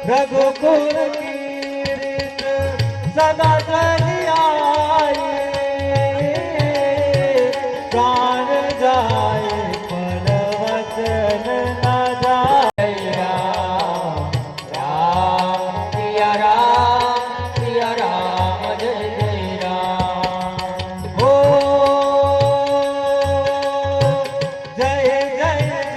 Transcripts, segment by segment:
रघुकुल कीर्त सदा चली आए, प्राण जाए पर वचन न जाए। राम सिया राम जय जय राम। हो जय जय जय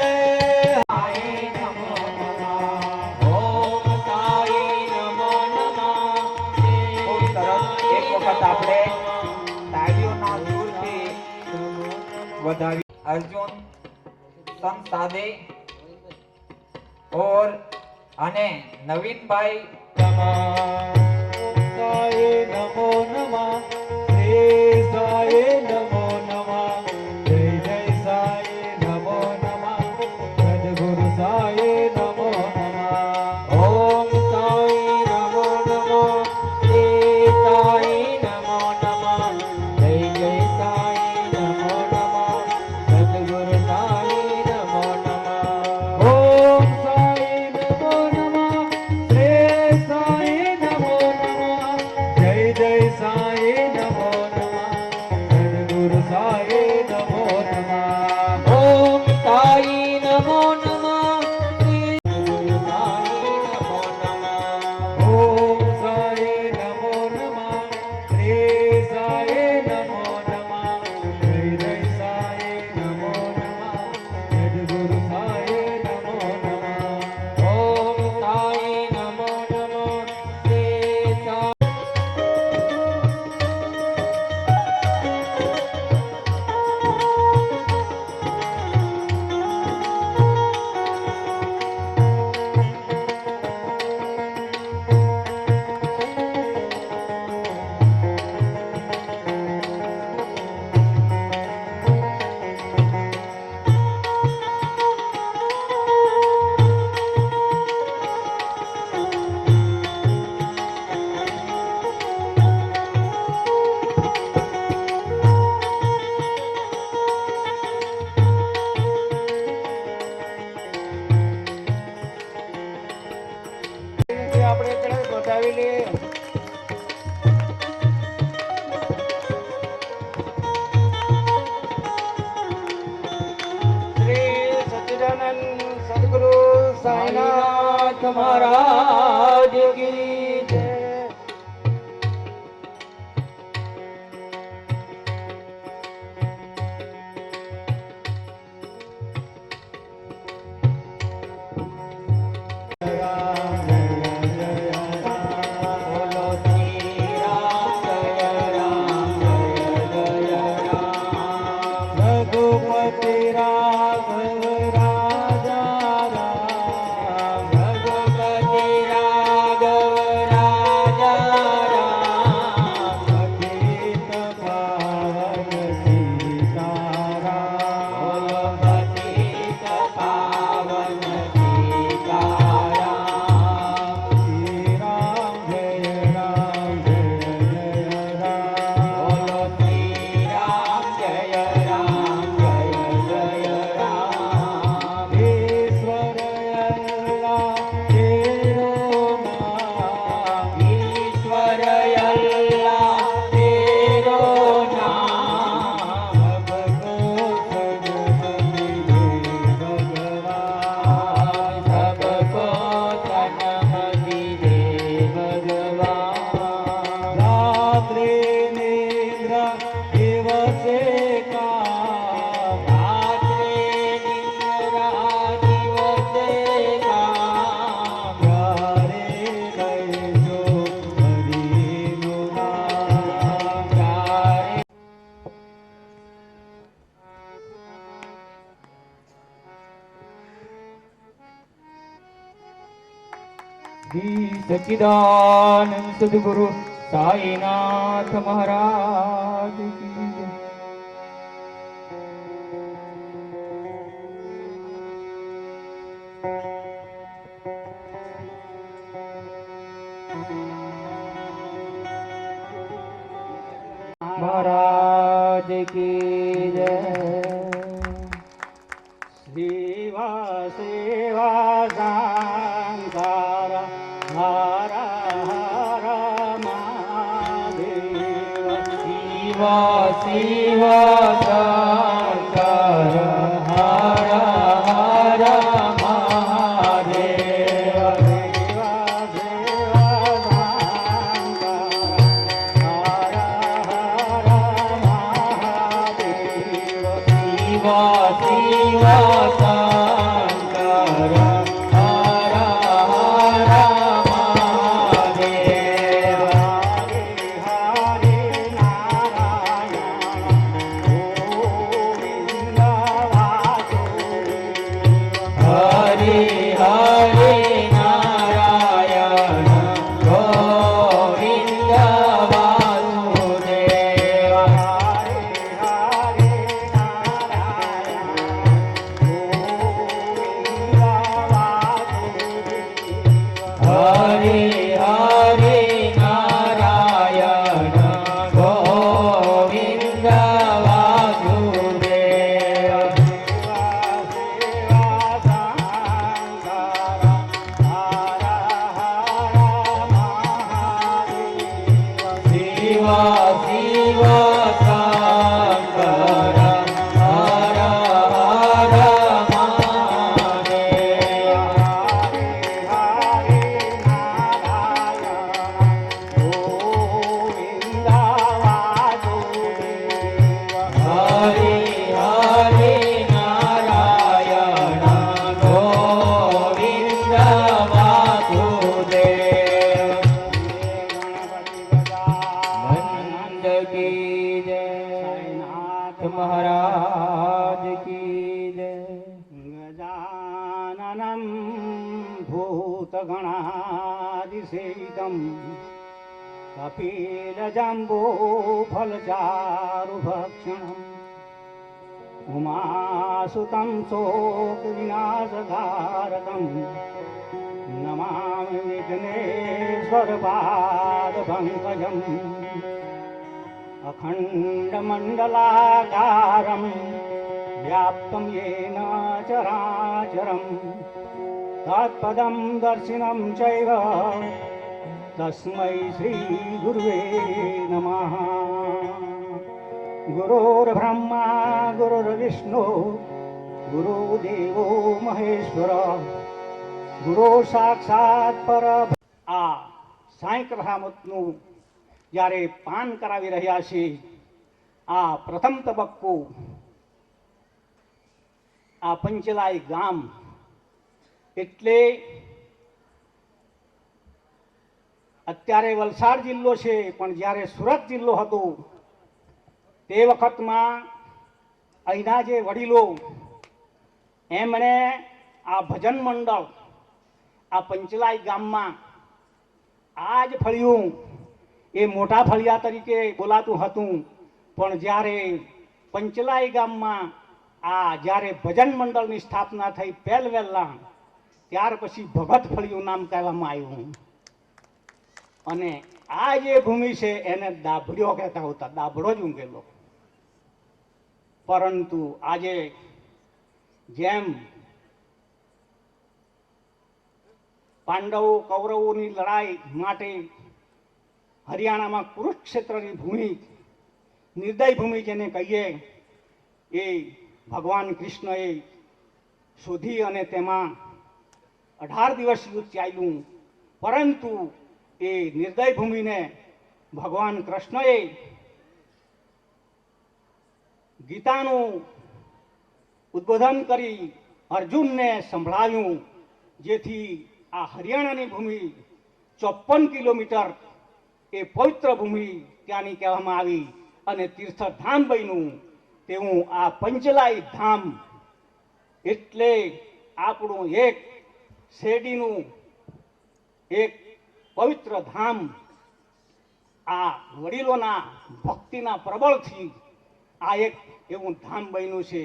अर्जुन संत सादे और अने नवीन भाई नमो नमः श्री साई नमो नमः जय जय साई नमो नमः सद्गुरु साई नमो नमः ओम साई नमो नमः श्री साई नमो नमः जय जय साई नमो नमः सद्गुरु साई नमो नमः ओम साई नमो नमः श्री साई नमो नमः जय जय साई नमो नमः सद्गुरु साई नमो नमः ओम साई नमो नमः श्री गुरु साई नमो नमः ओम साई नमो नमः श्री साई नमो नमः जय जय साई नमो नमः सद्गुरु साई नमो नमः ओम साई नमो नमः श्री साई આપણે કડક ગોઠવી લઈએ શ્રી સચ્ચિદાનંદ સદગુરુ સાઈનાથ મહારાજ કી જય। रघुपति राघव राजा राम रघुपति દિવસે કામ રાત્રે નિંદ્રા દિવસે કામ ત્યારે લઈજો હરિનું નામ ત્યારે શ્રી સચ્ચિદાનંદ સદગુરુ સાઈનાથ મહારાજ કી જય. મહારાજ કી જય. સેવા સેવા સાંસાર હર હર મહાદેવ શિવા શિવા શંકર હર હર મહાદેવ શિવા શિવા શંકર હર હર મહાદેવ શિવા શિવા શંકર હર હર મહાદેવ હરે હરે નારાયણ ગોવિંદ વાસુદેવ હરે હરે નારાયણ ગોવિંદ વાસુદેવ શિવા શિવા શંકર હર હર હરે હરે નારાયણ ગોવિંદ વાસુદેવ નંદ કી જય સાઈનાથ મહારાજ કી જય ગજાનનમ ભૂતગણાદિસેવિતમ કપિલજંબો ફલચારુભક્ષણમ ઉમાસુतं શોકવિનાશકારકં નમામિ વિઘ્નેશ્વરપાદપંકજम् અખંડમંડલાકારं વ્યાપ્तं येन ચરાચરं તત્પદં દર્શિनं ચૈવ તસ્मै શ્રીગુરુવે નમઃ. ગુરુર્બ્રહ્મા ગુરુર્વિષ્ણુ ગુરુદેવો મહેશ્વર ગુરુ સાક્ષાત પર. આ સાંઈ કથામૃતનું જ્યારે પાન કરાવી રહ્યા છે, આ પ્રથમ તબક્કો આ પંચલાઈ ગામ એટલે અત્યારે વલસાડ જિલ્લો છે, પણ જ્યારે સુરત જિલ્લો હતો તે વખતમાં અહીંના જે વડીલો એમણે આ ભજન મંડળ આ પંચલાઈ ગામમાં આ જ ફળિયું એ મોટા ફળિયા તરીકે બોલાતું હતું, પણ જ્યારે પંચલાઈ ગામમાં આ જ્યારે ભજન મંડળની સ્થાપના થઈ પહેલવહેલા, ત્યાર પછી ભગત ફળિયું નામ કહેવામાં આવ્યું. અને આ જે ભૂમિ છે એને દાભડ્યો કહેતા હતા, દાભડો જ ઊંઘેલો. પરંતુ આજે જેમ પાંડવો કૌરવોની લડાઈ માટે હરિયાણામાં કુરુક્ષેત્રની ભૂમિ, નિર્દય ભૂમિ જેને કહીએ, એ ભગવાન કૃષ્ણએ શોધી અને તેમાં 18 દિવસ યુદ્ધ ચાલ્યું. પરંતુ એ નિર્દય ભૂમિને ભગવાન કૃષ્ણએ ગીતાનું ઉદ્બોધન કરી અર્જુનને સંભળાવ્યું, જેથી આ હરિયાણાની ભૂમિ 54 કિલોમીટર એ પવિત્ર ભૂમિ ત્યાંની કહેવામાં આવી અને તીર્થધામ બન્યું. તેવું આ પંચલાઈ ધામ એટલે આપણું એક શેરડીનું એક પવિત્ર ધામ. આ વડીલોના ભક્તિના પ્રબળથી આ એક એવું ધામ બન્યું છે.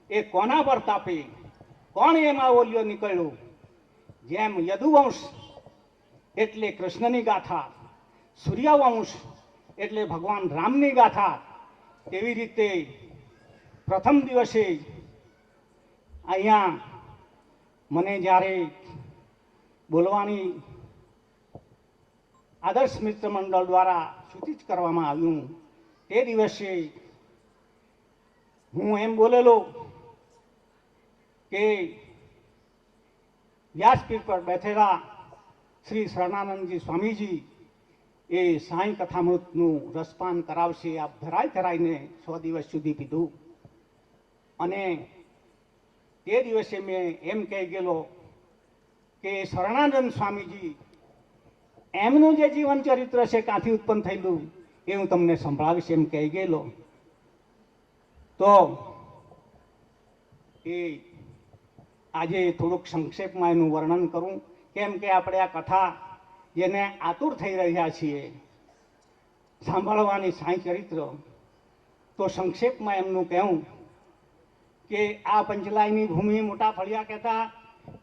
એ કોના પર તાપે, કોણ એમાં ઓલિયો નીકળ્યો? જેમ યદુવંશ એટલે કૃષ્ણની ગાથા, સૂર્યવંશ એટલે ભગવાન રામની ગાથા, તેવી રીતે પ્રથમ દિવસે અહીંયા મને જ્યારે બોલવાની આદર્શ મિત્ર મંડળ દ્વારા સૂચિત કરવામાં આવ્યું, તે દિવસે હું એમ બોલેલો કે વ્યાસપીઠ પર બેઠેલા શ્રી શરણાનંદજી સ્વામીજી એ સાંઈ કથામૃતનું રસપાન કરાવશે. આપ ધરાઈને 100 દિવસ સુધી પીધું. અને તે દિવસે મેં એમ કહી ગયેલો કે શરણાનંદ સ્વામીજી એમનું જે જીવન ચરિત્ર છે, ક્યાંથી ઉત્પન્ન થયેલું, એ હું તમને સંભળાવીશ એમ કહી ગયેલો. તો એ આજે થોડુંક સંક્ષેપમાં એનું વર્ણન કરું, કેમ કે આપણે આ કથા જેને આતુર થઈ રહ્યા છીએ સાંભળવાની સાંઈ ચરિત્ર, તો સંક્ષેપમાં એમનું કહેવું કે આ પંચલાઈની ભૂમિ મોટા ફળિયા કહેતા,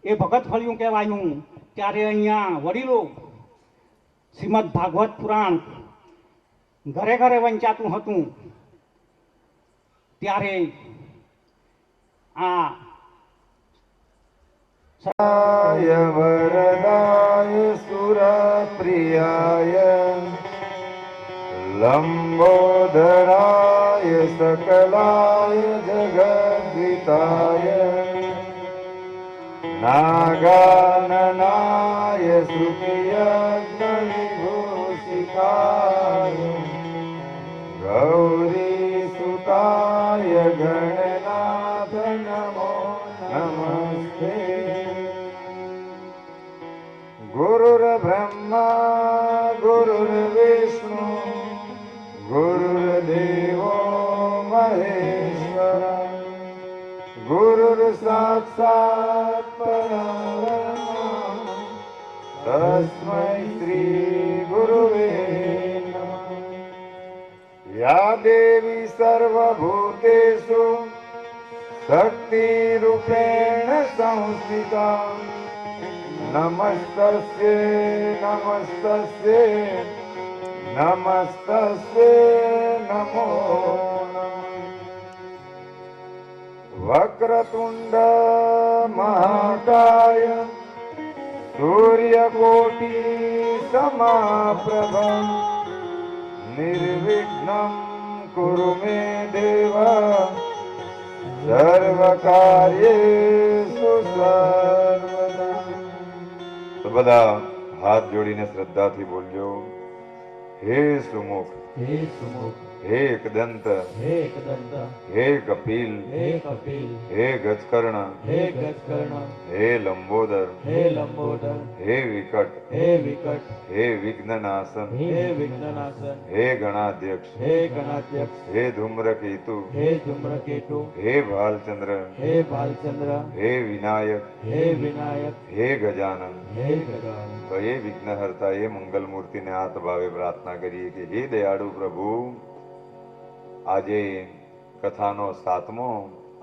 એ ભગત ફળિયું કહેવાયું. ત્યારે અહીંયા વડીલો શ્રીમદ ભાગવત પુરાણ ઘરે ઘરે વંચાતું હતું. ત્યારે આ વરદાય સુરપ્રિયાય લંબોદરાય સકલાય જગદ્વિતાય નાગાનનાય સુખિયજ્ઞવિભૂષિતાય ગૌરી સુતાય ગણનાથ નમો નમસ્તે. ગુરુર્બ્રહ્મા ગુરુર્વિષ્ણુ ગુરુર્દેવો મહેશ્વર ગુરુર્સાક્ષાત્ પરબ્રહ્મ તસ્મૈ શ્રી ગુરુવે નમઃ. યા દેવી સર્વભૂતેષુ શક્તિરૂપેણ સંસ્થિતા નમસ્તસ્યે નમસ્તસ્યે નમસ્તસ્યે નમો નમઃ. વક્રતુંડ મહાકાય સૂર્યકોટી સમાપ્રભ નિર્વિઘ્નં કુરુ મે દેવ સર્વકાર્યેષુ સર્વદા. તો બધા હાથ જોડીને શ્રદ્ધાથી બોલજો, હે સુમુખ, હે સુમુખ, હે એકદંત, હે એકદંત, હે કપિલ, હે કપિલ, હે ગજકર્ણ, હે ગજકર્ણ, હે લંબોદર, હે લંબોદર, હે વિકટ, હે વિકટ, હે વિઘ્નનાશન, હે વિઘ્નનાશન, હે ગણાધ્યક્ષ, હે ગણાધ્યક્ષ, હે ધૂમ્રકેતુ, હે ધૂમ્રકેતુ, હે ભાલચંદ્ર, હે ભાલચંદ્ર, હે વિનાયક, હે વિનાયક, હે ગજાનન. હે ગજાનન. તો એ વિઘ્નહર્તા એ મંગલ મૂર્તિને હાથ ભાવે પ્રાર્થના કરીએ કે હે દયાળુ પ્રભુ, આજે કથાનો 7મો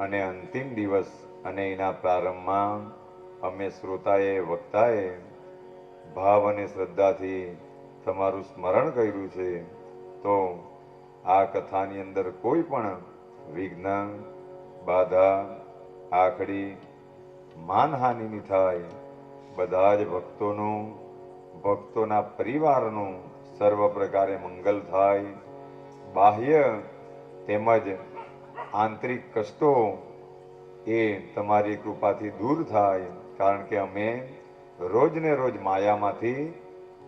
અને અંતિમ દિવસ અને એના પ્રારંભમાં અમે શ્રોતાએ વક્તાએ ભાવ અને શ્રદ્ધાથી તમારું સ્મરણ કર્યું છે. તો આ કથાની અંદર કોઈ પણ વિઘ્ન, બાધા, આખડી, માનહાનિ થાય. બધા જ ભક્તોનું, ભક્તોના પરિવારનું સર્વ પ્રકારે મંગલ થાય. બાહ્ય તેમજ આંતરિક કષ્ટો એ તમારી કૃપાથી દૂર થાય. કારણ કે અમે રોજ ને રોજ માયામાંથી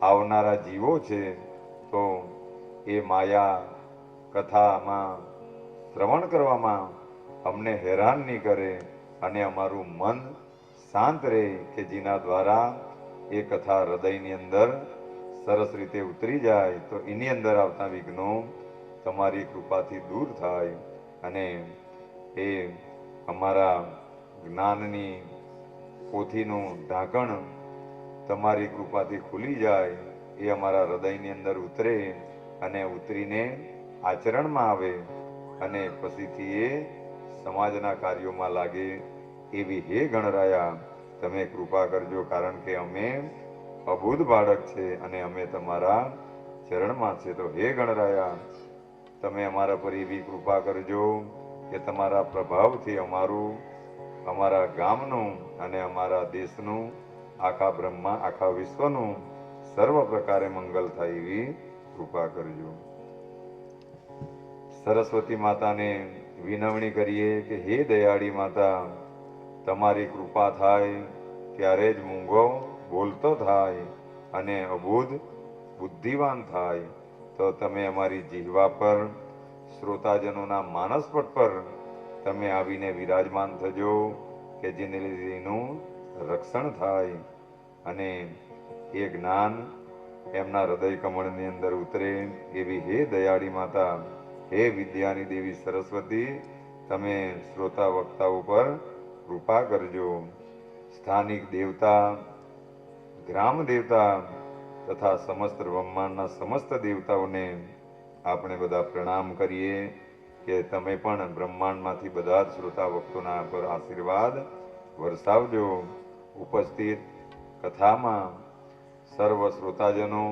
આવનારા જીવો છે. તો એ માયા કથામાં શ્રવણ કરવામાં અમને હેરાન નહીં કરે અને અમારું મન શાંત રહે, કે જેના દ્વારા એ કથા હૃદયની અંદર સરસ રીતે ઉતરી જાય, તો એની અંદર આવતા વિઘ્નો તમારી કૃપાથી દૂર થાય અને એ અમારા જ્ઞાનની પોથીનું ઢાંકણ તમારી કૃપાથી ખુલી જાય, એ અમારા હૃદયની અંદર ઉતરે અને ઉતરીને આચરણમાં આવે અને પછીથી એ સમાજના કાર્યોમાં લાગે, એવી હે ગણરાયા તમે કૃપા કરજો. કારણ કે અમે અબુધ બાળક છે અને અમે તમારા ચરણમાં છે. તો હે ગણરાયા તમે અમારા પર એવી કૃપા કરજો કે તમારા પ્રભાવથી અમારા ગામનું અને અમારા દેશનું, આખા વિશ્વનું સર્વ પ્રકારે મંગલ થાય એવી કૃપા કરજો. સરસ્વતી માતાને વિનવણી કરીએ કે હે દયાળી માતા, તમારી કૃપા થાય ત્યારે જ મૂંગો બોલતો થાય અને અબુધ બુદ્ધિવાન થાય. તો તમે અમારી જીહવા પર, શ્રોતાજનોના માનસપટ પર તમે આવીને વિરાજમાન થજો, કે જેને લીધે એનું રક્ષણ થાય અને એ જ્ઞાન એમના હૃદય કમળની અંદર ઉતરે. એવી હે દયાળી માતા, હે વિદ્યાની દેવી સરસ્વતી, તમે શ્રોતા વક્તાઓ પર કૃપા કરજો. સ્થાનિક દેવતા, ગ્રામ દેવતા તથા સમસ્ત બ્રહ્માંડના સમસ્ત દેવતાઓને આપણે બધા પ્રણામ કરીએ કે તમે પણ બ્રહ્માંડમાંથી બધા જ શ્રોતા ભક્તોના પર આશીર્વાદ વરસાવજો. ઉપસ્થિત કથામાં સર્વ શ્રોતાજનો